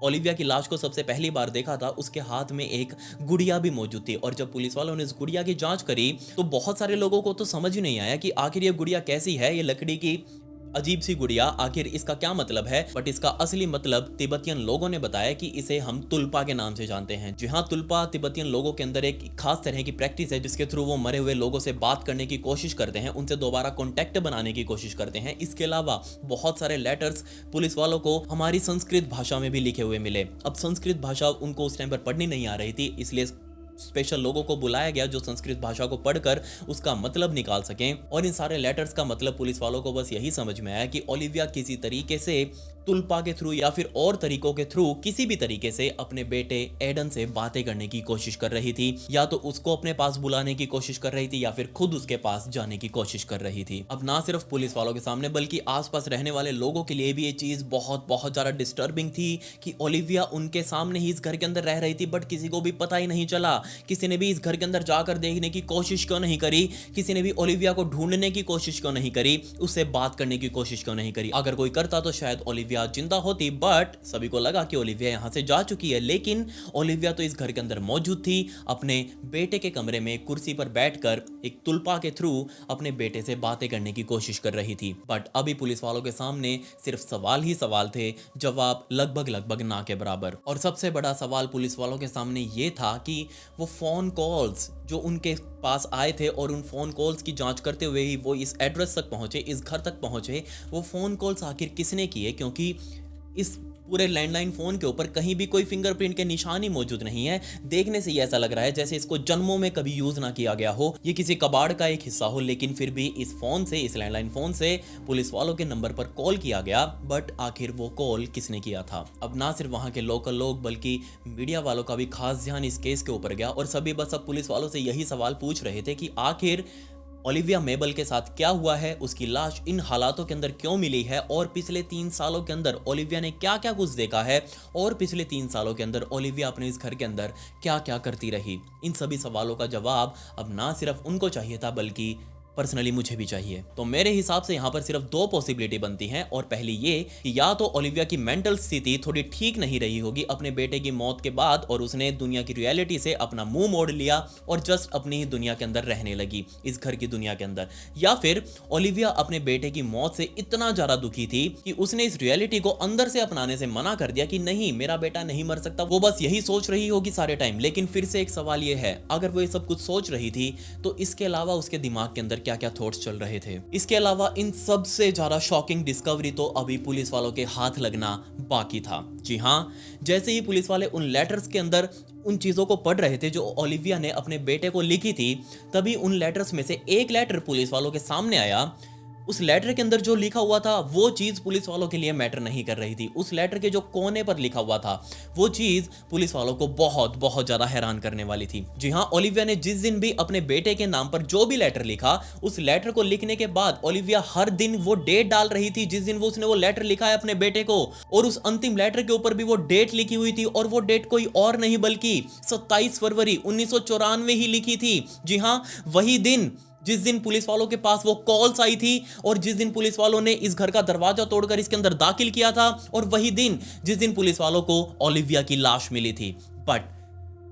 ओलिविया की लाश को सबसे पहली बार देखा था, उसके हाथ में एक गुड़िया भी मौजूद थी। और जब पुलिस वालों ने इस गुड़िया की जांच करी तो बहुत सारे लोगों को तो समझ ही नहीं आया कि आखिर ये गुड़िया कैसी है, ये लकड़ी की अजीब सी गुड़िया, आखिर इसका क्या मतलब है। बट इसका असली मतलब तिब्बतियन लोगों ने बताया कि इसे हम तुल्पा के नाम से जानते हैं। जी हाँ, तुल्पा तिब्बतियन लोगों के अंदर एक खास तरह की प्रैक्टिस है जिसके थ्रू वो मरे हुए लोगों से बात करने की कोशिश करते हैं, उनसे दोबारा कॉन्टेक्ट बनाने की कोशिश करते हैं। इसके अलावा बहुत सारे लेटर्स पुलिस वालों को हमारी संस्कृत भाषा में भी लिखे हुए मिले। अब संस्कृत भाषा उनको उस टाइम पर पढ़नी नहीं आ रही थी, इसलिए स्पेशल लोगों को बुलाया गया जो संस्कृत भाषा को पढ़कर उसका मतलब निकाल सकें। और इन सारे लेटर्स का मतलब पुलिस वालों को बस यही समझ में आया कि ओलिविया किसी तरीके से तुल्पा के थ्रू या फिर और तरीकों के थ्रू किसी भी तरीके से अपने बेटे एडन से बातें करने की कोशिश कर रही थी, या तो उसको अपने पास बुलाने की कोशिश कर रही थी या फिर खुद उसके पास जाने की कोशिश कर रही थी। अब ना सिर्फ पुलिस वालों के सामने बल्कि आसपास रहने वाले लोगों के लिए भी ये चीज बहुत बहुत ज्यादा डिस्टर्बिंग थी कि ओलिविया उनके सामने ही इस घर के अंदर रह रही थी, बट किसी को भी पता ही नहीं चला। किसी ने भी इस घर के अंदर जाकर देखने की कोशिश क्यों नहीं करी, किसी ने भी ओलिविया को ढूंढने की कोशिश क्यों नहीं करी, उससे बात करने की कोशिश क्यों नहीं करी। अगर कोई करता तो शायद ओलिविया जिंदा होती, बट सभी को लगा कि ओलिविया यहां से जा चुकी है। लेकिन ओलिविया तो इस घर के अंदर मौजूद थी, अपने बेटे के कमरे में कुर्सी पर बैठकर एक तुल्पा के थ्रू अपने बेटे से बातें करने की कोशिश कर रही थी। बट अभी पुलिस वालों के सामने सिर्फ सवाल ही सवाल थे, जवाब लगभग ना के बराबर। और सबसे बड़ा सवाल पुलिस वालों के सामने ये था कि वो फोन कॉल्स जो उनके पास आए थे और उन फोन कॉल्स की जांच करते हुए ही वो इस एड्रेस तक पहुंचे, इस घर तक पहुंचे, वो फोन कॉल्स आखिर किसने किए, क्योंकि इस पूरे लैंडलाइन फोन के ऊपर कहीं भी कोई फिंगरप्रिंट के निशान ही मौजूद नहीं है। देखने से ये ऐसा लग रहा है जैसे इसको जन्मों में कभी यूज ना किया गया हो, ये किसी कबाड़ का एक हिस्सा हो। लेकिन फिर भी इस फोन से, इस लैंडलाइन फोन से पुलिस वालों के नंबर पर कॉल किया गया, बट आखिर वो कॉल किसने किया था। अब ना सिर्फ वहां के लोकल लोग बल्कि मीडिया वालों का भी खास ध्यान इस केस के ऊपर गया और सभी बस अब पुलिस वालों से यही सवाल पूछ रहे थे कि आखिर ओलिविया मेबल के साथ क्या हुआ है, उसकी लाश इन हालातों के अंदर क्यों मिली है, और पिछले 3 सालों के अंदर ओलिविया ने क्या क्या कुछ देखा है, और पिछले 3 सालों के अंदर ओलिविया अपने इस घर के अंदर क्या क्या करती रही। इन सभी सवालों का जवाब अब ना सिर्फ उनको चाहिए था बल्कि पर्सनली मुझे भी चाहिए। तो मेरे हिसाब से यहाँ पर सिर्फ 2 पॉसिबिलिटी बनती हैं, और पहली ये कि या तो ओलिविया की मेंटल स्थिति थोड़ी ठीक नहीं रही होगी अपने बेटे की मौत के बाद, और उसने दुनिया की रियलिटी से अपना मुंह मोड़ लिया और जस्ट अपनी ही दुनिया के अंदर रहने लगी, इस घर की दुनिया के अंदर। या फिर ओलिविया अपने बेटे की मौत से इतना ज्यादा दुखी थी कि उसने इस रियलिटी को अंदर से अपनाने से मना कर दिया कि नहीं, मेरा बेटा नहीं मर सकता। वो बस यही सोच रही होगी सारे टाइम। लेकिन फिर से एक सवाल ये है, अगर वो ये सब कुछ सोच रही थी तो इसके अलावा उसके दिमाग के अंदर क्या क्या थॉट्स चल रहे थे। इसके अलावा इन सबसे ज्यादा शॉकिंग डिस्कवरी तो अभी पुलिस वालों के हाथ लगना बाकी था। जी हाँ, जैसे ही पुलिस वाले उन लेटर्स के अंदर उन चीजों को पढ़ रहे थे जो ओलिविया ने अपने बेटे को लिखी थी, तभी उन लेटर्स में से एक लेटर पुलिस वालों के सामने आया। उस लेटर के अंदर जो लिखा हुआ था वो चीज पुलिस वालों के लिए मैटर नहीं कर रही थी। उस लेटर के जो कोने पर लिखा हुआ था वो चीज पुलिस वालों को बहुत बहुत ज्यादा हैरान करने वाली थी। जी हाँ, ओलिविया ने जिस दिन भी अपने बेटे के नाम पर जो भी लेटर लिखा, उस लेटर को लिखने के बाद ओलिविया हर दिन वो डेट डाल रही थी जिस दिन वो उसने वो लेटर लिखा है अपने बेटे को, और उस अंतिम लेटर के ऊपर भी वो डेट लिखी हुई थी, और वो डेट कोई और नहीं बल्कि 27 फरवरी 1994 ही लिखी थी। जी हाँ, वही दिन जिस दिन पुलिस वालों के पास वो कॉल्स आई थी, और जिस दिन पुलिस वालों ने इस घर का दरवाजा तोड़कर इसके अंदर दाखिल किया था, और वही दिन जिस दिन पुलिस वालों को ओलिविया की लाश मिली थी। बट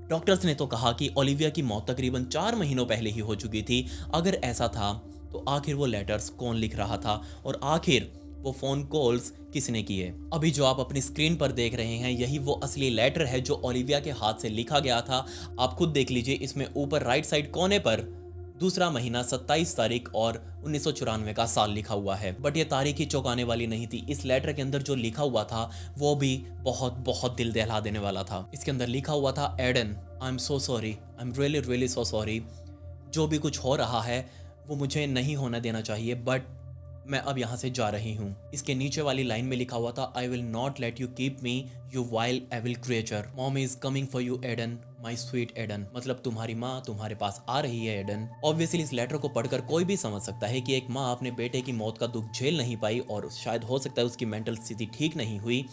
डॉक्टर्स ने तो कहा कि ओलिविया की मौत तकरीबन 4 महीनों पहले ही हो चुकी थी। अगर ऐसा था तो आखिर वो लेटर्स कौन लिख रहा था, और आखिर वो फोन कॉल्स किसने किए? अभी जो आप अपनी स्क्रीन पर देख रहे हैं यही वो असली लेटर है जो ओलिविया के हाथ से लिखा गया था। आप खुद देख लीजिए, इसमें ऊपर राइट साइड कोने पर दूसरा महीना 27 तारीख और 1994 का साल लिखा हुआ है। बट ये तारीख ही चौंकाने वाली नहीं थी। इस लेटर के अंदर जो लिखा हुआ था वो भी बहुत बहुत दिल दहला देने वाला था। इसके अंदर लिखा हुआ था, Aiden, I am so sorry, I am really really so sorry. जो भी कुछ हो रहा है वो मुझे नहीं होना देना चाहिए, बट मैं अब यहाँ से जा रही हूँ। इसके नीचे वाली लाइन में लिखा हुआ था, I will not let you keep me you wild evil creature, mom is coming for you Aiden, my sweet Aiden. मतलब तुम्हारी माँ तुम्हारे पास आ रही है एडन। ऑब्वियसली इस लेटर को पढ़कर कोई भी समझ सकता है कि एक माँ अपने बेटे की मौत का दुख झेल नहीं पाई, और शायद हो सकता है उसकी मेंटल स्थिति ठीक नहीं हुई,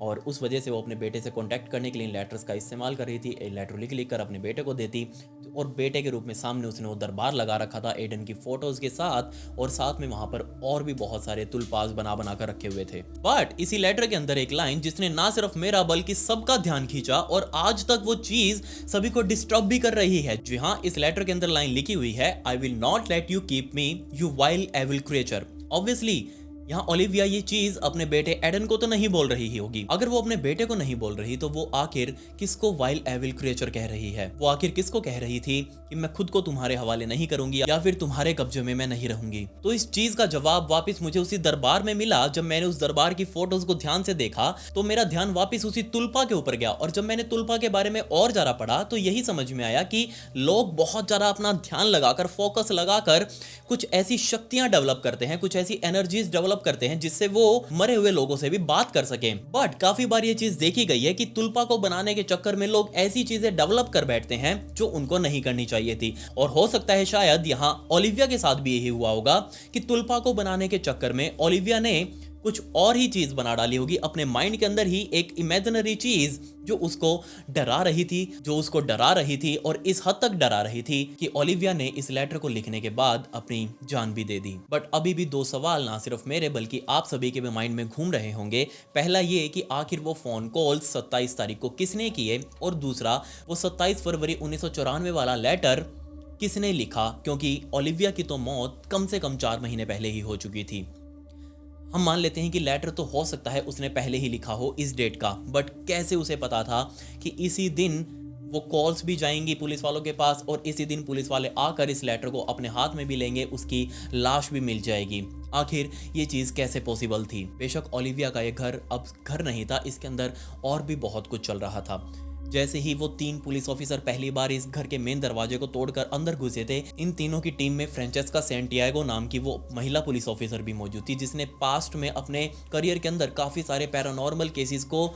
और उस वजह से वो अपने बेटे से कांटेक्ट करने के लिए लेटर्स का इस्तेमाल कर रही थी। एक लेटर लिख कर अपने बेटे को देती, और बेटे के रूप में सामने उसने वो दरबार लगा रखा था एडन की फोटोज के साथ, और साथ में वहां पर और भी बहुत सारे तुलपास बना कर रखे हुए थे। बट इसी लेटर के अंदर एक लाइन जिसने ना सिर्फ मेरा बल्कि सबका ध्यान खींचा, और आज तक वो चीज सभी को डिस्टर्ब भी कर रही है। जी हाँ, इस लेटर के अंदर लाइन लिखी हुई है, I will not let you keep me you wild evil creature. Obviously यहाँ ओलिविया ये चीज अपने बेटे एडन को तो नहीं बोल रही ही होगी। अगर वो अपने बेटे को नहीं बोल रही तो वो आखिर किसको वाइल्ड एविल क्रिएचर कह रही है? वो आखिर किसको कह रही थी कि मैं खुद को तुम्हारे हवाले नहीं करूंगी, या फिर तुम्हारे कब्जे में मैं नहीं रहूंगी? तो इस चीज का जवाब वापस मुझे उसी दरबार में मिला। जब मैंने उस दरबार की फोटोज को ध्यान से देखा तो मेरा ध्यान वापस उसी तुल्पा के ऊपर गया, और जब मैंने तुल्पा के बारे में और ज्यादा पढ़ा तो यही समझ में आया कि लोग बहुत ज्यादा अपना ध्यान लगाकर, फोकस लगाकर कुछ ऐसी शक्तियां डेवलप करते हैं, कुछ ऐसी एनर्जीज डेवलप करते हैं जिससे वो मरे हुए लोगों से भी बात कर सकें। बट काफी बार ये चीज देखी गई है कि तुल्पा को बनाने के चक्कर में लोग ऐसी चीजें डेवलप कर बैठते हैं जो उनको नहीं करनी चाहिए थी, और हो सकता है शायद यहाँ ओलिविया के साथ भी यही हुआ होगा कि तुल्पा को बनाने के चक्कर में ओलिविया ने कुछ और ही चीज बना डाली होगी अपने माइंड के अंदर ही, एक इमेजिनरी चीज जो उसको डरा रही थी, और इस हद तक डरा रही थी कि ओलिविया ने इस लेटर को लिखने के बाद अपनी जान भी दे दी। बट अभी भी 2 सवाल ना सिर्फ मेरे बल्कि आप सभी के भी माइंड में घूम रहे होंगे। पहला ये कि आखिर वो फोन कॉल 27 तारीख को किसने किए, और दूसरा वो 27 फरवरी 1994 वाला लेटर किसने लिखा, क्योंकि ओलिविया की तो मौत कम से कम 4 महीने पहले ही हो चुकी थी। हम मान लेते हैं कि लेटर तो हो सकता है उसने पहले ही लिखा हो इस डेट का, बट कैसे उसे पता था कि इसी दिन वो कॉल्स भी जाएंगी पुलिस वालों के पास, और इसी दिन पुलिस वाले आकर इस लेटर को अपने हाथ में भी लेंगे, उसकी लाश भी मिल जाएगी? आखिर ये चीज़ कैसे पॉसिबल थी? बेशक ओलिविया का ये घर अब घर नहीं था, इसके अंदर और भी बहुत कुछ चल रहा था। जैसे ही वो 3 पुलिस ऑफिसर पहली बार इस घर के मेन दरवाजे को तोड़कर अंदर घुसे थे, इन तीनों की टीम में फ्रेंचेस्का सैंटियागो नाम की वो महिला पुलिस ऑफिसर भी मौजूद थी, जिसने पास्ट में अपने करियर के अंदर काफ़ी सारे पैरानॉर्मल केसेस को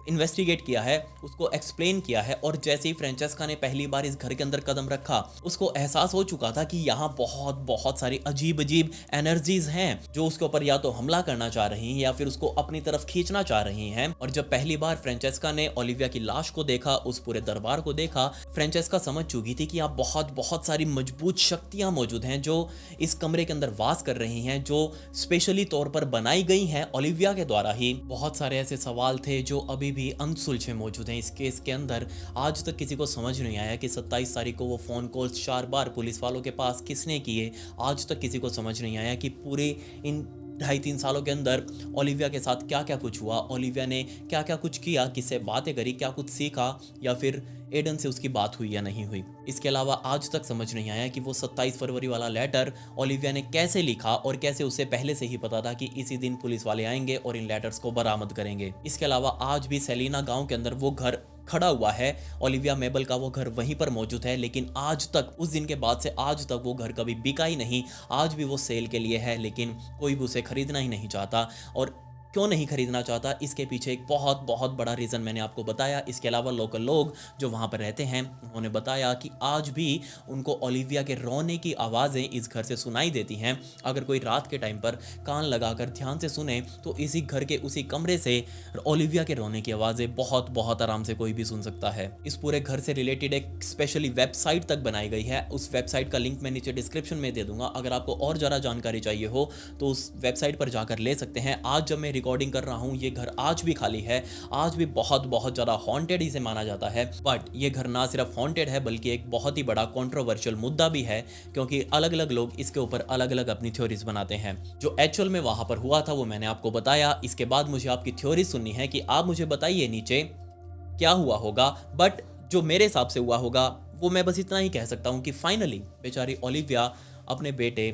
इन्वेस्टिगेट किया है, उसको एक्सप्लेन किया है, और जैसे ही फ्रेंचेस्का ने पहली बार इस घर के अंदर कदम रखा, उसको एहसास हो चुका था कि यहाँ बहुत बहुत सारी अजीब अजीब एनर्जीज हैं जो उसके ऊपर या तो हमला करना चाह रही हैं या फिर उसको अपनी तरफ खींचना चाह रही हैं। और जब पहली बार फ्रेंचेस्का ने ओलिविया की लाश को देखा, उस पूरे दरबार को देखा, फ्रेंचेस्का समझ चुकी थी कि यहाँ बहुत बहुत सारी मजबूत शक्तियां मौजूद हैं जो इस कमरे के अंदर वास कर रही हैं, जो स्पेशली तौर पर बनाई गई हैं ओलिविया के द्वारा ही। बहुत सारे ऐसे सवाल थे जो अभी भी अनसुलझे मौजूद हैं इस केस के अंदर। आज तक किसी को समझ नहीं आया कि 27 तारीख को वो फ़ोन कॉल्स 4 बार पुलिस वालों के पास किसने किए। आज तक किसी को समझ नहीं आया कि पूरे इन 2.5-3 सालों के अंदर ओलिविया के साथ क्या क्या कुछ हुआ, ओलिविया ने क्या क्या कुछ किया, किससे बातें करी, क्या कुछ सीखा, या फिर एडन से उसकी बात हुई या नहीं हुई। इसके अलावा आज तक समझ नहीं आया कि वो 27 फरवरी वाला लेटर ओलिविया ने कैसे लिखा और कैसे उसे पहले से ही पता था कि इसी दिन पुलिस वाले आएंगे और इन लेटर्स को बरामद करेंगे। इसके अलावा आज भी सेलिना गांव के अंदर वो घर खड़ा हुआ है, ओलिविया मेबल का वो घर वहीं पर मौजूद है, लेकिन आज तक, उस दिन के बाद से आज तक वो घर कभी बिका ही नहीं। आज भी वो सेल के लिए है, लेकिन कोई भी उसे खरीदना ही नहीं चाहता। और क्यों नहीं खरीदना चाहता, इसके पीछे एक बहुत बहुत बड़ा रीज़न मैंने आपको बताया। इसके अलावा लोकल लोग जो वहाँ पर रहते हैं उन्होंने बताया कि आज भी उनको ओलिविया के रोने की आवाज़ें इस घर से सुनाई देती हैं। अगर कोई रात के टाइम पर कान लगाकर ध्यान से सुने तो इसी घर के उसी कमरे से ओलिविया के रोने की आवाज़ें बहुत बहुत आराम से कोई भी सुन सकता है। इस पूरे घर से रिलेटेड एक स्पेशली वेबसाइट तक बनाई गई है, उस वेबसाइट का लिंक मैं नीचे डिस्क्रिप्शन में दे दूंगा। अगर आपको और ज़्यादा जानकारी चाहिए हो तो उस वेबसाइट पर जाकर ले सकते हैं। आज जब मैं रिकॉर्डिंग कर रहा हूं ये घर आज भी खाली है, आज भी बहुत बहुत ज़्यादा हॉन्टेड इसे माना जाता है। बट ये घर ना सिर्फ हॉन्टेड है बल्कि एक बहुत ही बड़ा कंट्रोवर्शियल मुद्दा भी है, क्योंकि अलग अलग लोग इसके ऊपर अलग अलग अपनी थ्योरीज बनाते हैं। जो एक्चुअल में वहां पर हुआ था वो मैंने आपको बताया। इसके बाद मुझे आपकी थ्योरी सुननी है कि आप मुझे बताइए नीचे क्या हुआ होगा। बट जो मेरे हिसाब से हुआ होगा वो मैं बस इतना ही कह सकता हूँ कि फाइनली बेचारी ओलिविया अपने बेटे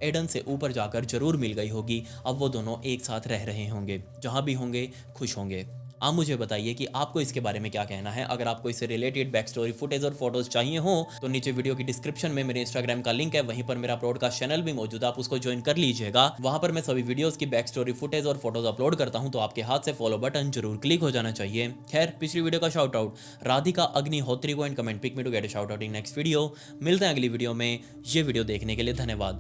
एडन से ऊपर जाकर जरूर मिल गई होगी। अब वो दोनों एक साथ रह रहे होंगे, जहाँ भी होंगे खुश होंगे। आप मुझे बताइए कि आपको इसके बारे में क्या कहना है। अगर आपको इससे रिलेटेड बैक स्टोरी फुटेज और फोटोज चाहिए हो तो नीचे वीडियो की डिस्क्रिप्शन में मेरे इंस्टाग्राम का लिंक है, वहीं पर मेरा पॉडकास्ट चैनल भी मौजूद है, आप उसको ज्वाइन कर लीजिएगा। वहां पर मैं सभी वीडियोस की बैक स्टोरी फुटेज और फोटोज अपलोड करता हूं, तो आपके हाथ से फॉलो बटन जरूर क्लिक हो जाना चाहिए। खैर, पिछली वीडियो का शाउट आउट राधिका अग्निहोत्री को and comment pick me to get a shout out in next video. मिलते हैं अगली वीडियो में। ये वीडियो देखने के लिए धन्यवाद।